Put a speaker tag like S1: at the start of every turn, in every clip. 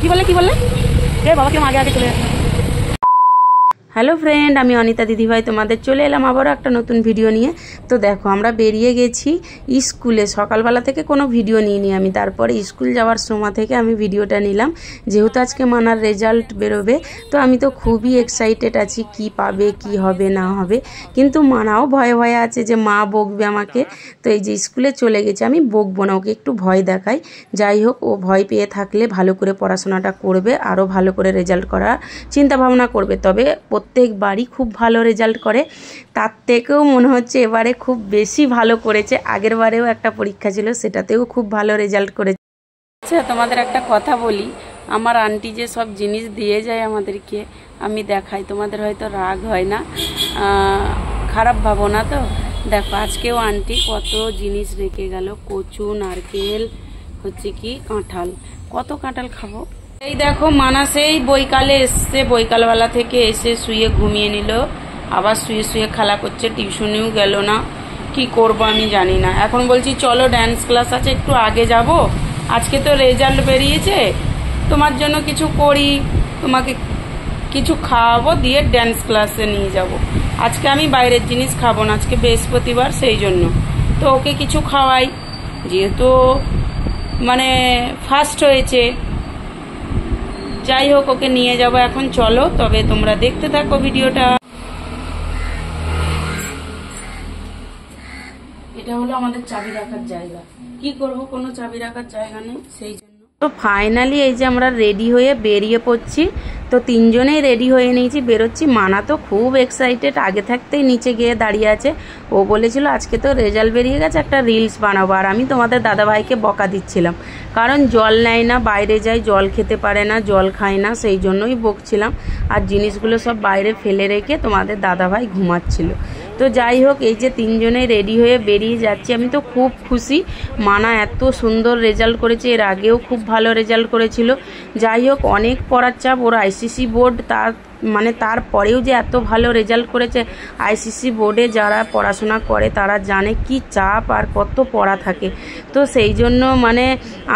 S1: কি বললে এ বাবা কেউ আগে আগে চলে আসে। হ্যালো ফ্রেন্ড, আমি অনিতা দিদিভাই তোমাদের চলে এলাম আবারও একটা নতুন ভিডিও নিয়ে। তো দেখো আমরা বেরিয়ে গেছি স্কুলে, সকালবেলা থেকে কোনো ভিডিও নিইনি আমি, তারপরে স্কুল যাওয়ার সময় থেকে আমি ভিডিওটা নিলাম, যেহেতু আজকে মানার রেজাল্ট বেরোবে। তো আমি তো খুবই এক্সাইটেড আছি কি পাবে কি হবে না হবে, কিন্তু মানাও ভয়ে ভয়ে আছে যে মা বকবে আমাকে। তো এই যে স্কুলে চলে গেছে, আমি বকবো না, ওকে একটু ভয় দেখাই। যাই হোক, ও ভয় পেয়ে থাকলে ভালো করে পড়াশোনাটা করবে, আরও ভালো করে রেজাল্ট করার চিন্তা ভাবনা করবে। তবে প্রত্যেকবারই খুব ভালো রেজাল্ট করে, তার থেকেও মনে হচ্ছে এবারে খুব বেশি ভালো করেছে। আগের বারেও একটা পরীক্ষা ছিল, সেটাতেও খুব ভালো রেজাল্ট করেছে। আচ্ছা, তোমাদের একটা কথা বলি, আমার আন্টি যে সব জিনিস দিয়ে যায় আমাদেরকে, আমি দেখাই, তোমাদের হয়তো রাগ হয় না, খারাপ ভাবো না তো। দেখো আজকেও আন্টি কত জিনিস রেখে গেল, কচু, নারকেল, হচ্ছে কি কাঁঠাল, কত কাঁঠাল খাবো। এই দেখো মানা সেই বৈকালে এসছে, বৈকালবেলা থেকে এসে শুয়ে ঘুমিয়ে নিল, আবার শুয়ে শুয়ে খেলা করছে, টিউশনেও গেল না, কি করব আমি জানি না। এখন বলছি চলো ড্যান্স ক্লাস আছে, একটু আগে যাব, আজকে তো রেজাল্ট বেরিয়েছে, তোমার জন্য কিছু করি, তোমাকে কিছু খাওয়াবো, দিয়ে ড্যান্স ক্লাসে নিয়ে যাব। আজকে আমি বাইরের জিনিস খাবো না, আজকে বৃহস্পতিবার, সেই জন্য তো ওকে কিছু খাওয়াই, যেহেতু মানে ফার্স্ট হয়েছে। যাই হোক, ওকে নিয়ে যাব এখন, চলো তবে তোমরা দেখতে থাকো ভিডিওটা। এটা হলো আমাদের চাবি রাখার জায়গা, কি করব, কোনো চাবি রাখার জায়গা নেই, সেই জন্য। তো ফাইনালি এই যে আমরা রেডি হয়ে বেরিয়ে পড়ছি, তো তিনজনেই রেডি হয়ে নিয়েছি, বেরোচ্ছি। মানা তো খুব এক্সাইটেড, আগে থাকতেই নিচে গিয়ে দাঁড়িয়ে আছে। ও বলেছিল আজকে তো রেজাল্ট বেরিয়ে গেছে, একটা রিলস বানাবো, আর আমি তোমাদের দাদাভাইকে বকা দিচ্ছিলাম, কারণ জল নেয় না, বাইরে যায় জল খেতে পারে না, জল খায় না, সেই জন্যই বকছিলাম। আর জিনিসগুলো সব বাইরে ফেলে রেখে তোমাদের দাদাভাই ঘুমাচ্ছিল। তো যাই হোক, এই যে তিনজনে রেডি হয়ে বেরিয়ে যাচ্ছি, আমি তো খুব খুশি। মানা এত সুন্দর রেজাল্ট করেছে, এর আগেও খুব ভালো রেজাল্ট করেছিল। যাই হোক, অনেক পড়ার চাপ, ওর আইসিসি বোর্ড, তারপরেও যে এত ভালো রেজাল্ট করেছে। আইসিসি বোর্ডে যারা পড়াশোনা করে তারা জানে কি চাপ আর কত পড়া থাকে। তো সেই জন্য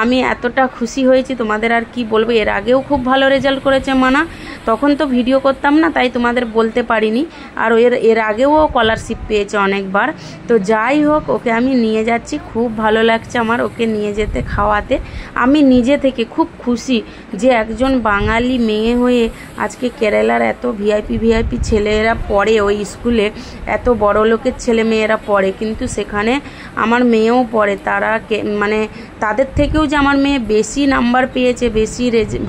S1: আমি এতটা খুশি হয়েছি, তোমাদের আর কি বলবো। এর আগেও খুব ভালো রেজাল্ট করেছে মানা, তখন তো ভিডিও করতাম না, তাই তোমাদের বলতে পারিনি। আর এর আগেও স্কলারশিপ পেয়েছে অনেকবার। তো যাই হোক, ওকে আমি নিয়ে যাচ্ছি, খুব ভালো লাগছে আমার ওকে নিয়ে যেতে, খাওয়াতে। আমি নিজে থেকে খুব খুশি যে একজন বাঙালি মেয়ে হয়ে আজকে কেরালার এত ভিআইপি ছেলেরা পড়ে ওই স্কুলে, এত বড় লোকের ছেলে মেয়েরা পড়ে, কিন্তু সেখানে আমার মেয়েও পড়ে। তারা তাদের থেকেও যে আমার মেয়ে বেশি নাম্বার পেয়েছে, বেশি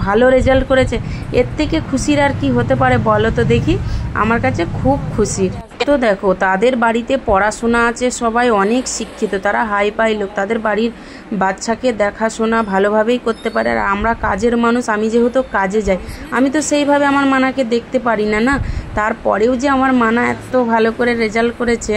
S1: ভালো রেজাল্ট করেছে, এর থেকে খুশির আর কি হতে পারে বলো তো দেখি। আমার কাছে খুব খুশির। তো দেখো, তাদের বাড়িতে পড়াশোনা আছে, সবাই অনেক শিক্ষিত, তারা হাই পাই লোক, তাদের বাড়ির বাচ্চাকে দেখাশোনা ভালোভাবেই করতে পারে। আর আমরা কাজের মানুষ, আমি যেহেতু কাজে যাই, আমি তো সেইভাবে আমার মানাকে দেখতে পারি না, তারপরেও যে আমার মানা এত ভালো করে রেজাল্ট করেছে।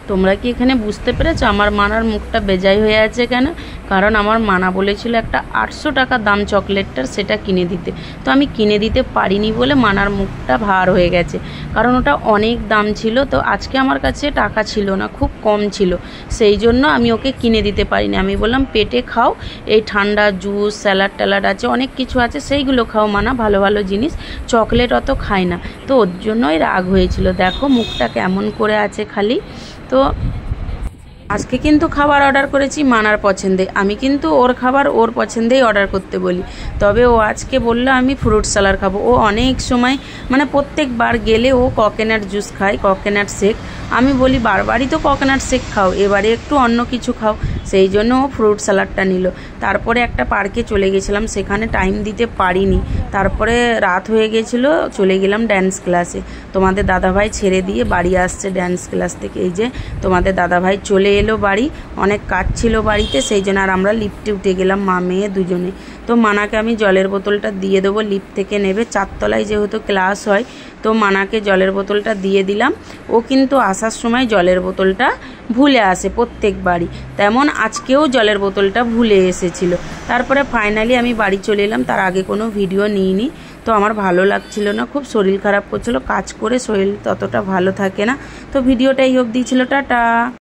S1: তোমরা কি এখানে বুঝতে পেরেছো আমার মানার মুখটা বেজায় হয়ে আছে কেন? কারণ আমার মানা বলেছিল একটা 800 টাকা দাম চকলেটটার, সেটা কিনে দিতে, তো আমি কিনে দিতে পারিনি বলে মানার মুখটা ভার হয়ে গেছে, কারণ ওটা অনেক দাম ছিল। তো আজকে আমার কাছে টাকা ছিল না, খুব কম ছিল, সেই জন্য আমি ওকে কিনে দিতে পারিনি। আমি বললাম পেটে খাও, এই ঠান্ডা জুস, স্যালাড ট্যালাড আছে, অনেক কিছু আছে, সেইগুলো খাও মানা, ভালো ভালো জিনিস, চকলেট অত খায় না। তো ওর জন্যই রাগ হয়েছিল। দেখো মুখটা কেমন করে আছে খালি। তো আজকে কিন্তু খাবার অর্ডার করেছি মানার পছন্দে, আমি কিন্তু ওর খাবার ওর পছন্দেই অর্ডার করতে বলি। তবে ও আজকে বললো আমি ফ্রুট স্যালাড খাবো। ও অনেক সময় প্রত্যেকবার গেলে ও কোকোনাট জুস খায়, কোকোনাট শেক। আমি বলি বারবারই তো কোকোনাট শেক খাও, এবারে একটু অন্য কিছু খাও, সেই জন্য ও ফ্রুট স্যালাডটা নিল। তারপরে একটা পার্কে চলে গেছিলাম, সেখানে টাইম দিতে পারিনি, তারপরে রাত হয়ে গেছিলো, চলে গেলাম ড্যান্স ক্লাসে। তোমাদের দাদাভাই ছেড়ে দিয়ে বাড়ি আসছে ড্যান্স ক্লাস থেকে। এই যে তোমাদের দাদাভাই চলে এলো বাড়ি, অনেক কাজ ছিল বাড়িতে, সেই জন্য। আর আমরা লিফটে উঠে গেলাম মা মেয়ে দুজনে। তো মানাকে আমি জলের বোতলটা দিয়ে দেবো, লিফট থেকে নেবে, 4 তলায় যেহেতু ক্লাস হয়, তো মানাকে জলের বোতলটা দিয়ে দিলাম। ও কিন্তু আসার সময় জলের বোতলটা ভুলে আসে প্রত্যেকবারই, তেমন আজকেও জলের বোতলটা ভুলে এসেছিল। তারপরে ফাইনালি আমি বাড়ি চলে এলাম, তার আগে কোনো ভিডিও নিইনি। তো আমার ভালো লাগছিল না, খুব শরীর খারাপ করছিল, কাজ করে শরীর ততটা ভালো থাকে না। তো ভিডিওটা এই অবধি ছিল, টাটা।